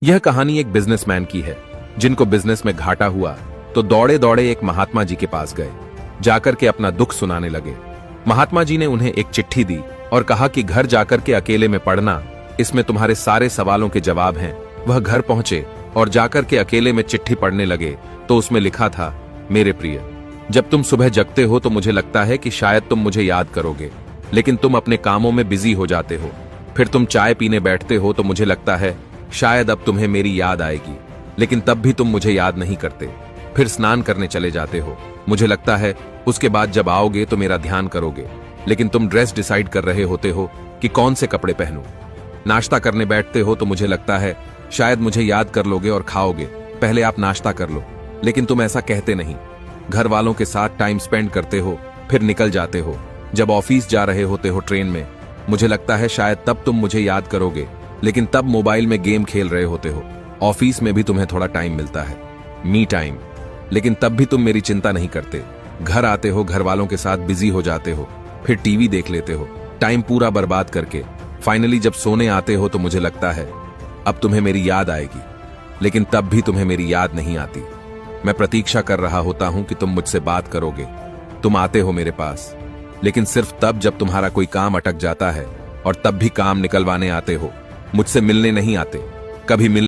यह कहानी एक बिजनेसमैन की है जिनको बिजनेस में घाटा हुआ तो दौड़े दौड़े एक महात्मा जी के पास गए। जाकर के अपना दुख सुनाने लगे। महात्मा जी ने उन्हें एक चिट्ठी दी और कहा कि घर जाकर के अकेले में पढ़ना, इसमें तुम्हारे सारे सवालों के जवाब हैं। वह घर पहुंचे और जाकर के अकेले में चिट्ठी पढ़ने लगे तो उसमें लिखा था, मेरे प्रिय, जब तुम सुबह जगते हो तो मुझे लगता है कि शायद तुम मुझे याद करोगे, लेकिन तुम अपने कामों में बिजी हो जाते हो। फिर तुम चाय पीने बैठते हो तो मुझे लगता है शायद अब तुम्हें मेरी याद आएगी, लेकिन तब भी तुम मुझे याद नहीं करते। फिर स्नान करने चले जाते हो, मुझे लगता है उसके बाद जब आओगे तो मेरा ध्यान करोगे, लेकिन तुम ड्रेस डिसाइड कर रहे होते हो कि कौन से कपड़े पहनूं। नाश्ता करने बैठते हो तो मुझे लगता है शायद मुझे याद कर लोगे और खाओगे, पहले आप नाश्ता कर लो, लेकिन तुम ऐसा कहते नहीं। घर वालों के साथ टाइम स्पेंड करते हो, फिर निकल जाते हो। जब ऑफिस जा रहे होते हो ट्रेन में, मुझे लगता है शायद तब तुम मुझे याद करोगे, लेकिन तब मोबाइल में गेम खेल रहे होते हो। ऑफिस में भी तुम्हें थोड़ा टाइम मिलता है, मी टाइम, लेकिन तब भी तुम मेरी चिंता नहीं करते। घर आते हो, घर वालों के साथ बिजी हो जाते हो, फिर टीवी देख लेते हो, टाइम पूरा बर्बाद करके। फाइनली जब सोने आते हो तो मुझे लगता है अब तुम्हें मेरी याद आएगी, लेकिन तब भी तुम्हें मेरी याद नहीं आती। मैं प्रतीक्षा कर रहा होता हूं कि तुम मुझसे बात करोगे। तुम आते हो मेरे पास, लेकिन सिर्फ तब जब तुम्हारा कोई काम अटक जाता है, और तब भी काम निकलवाने आते हो, मुझसे मिलने नहीं आते। कभी मिल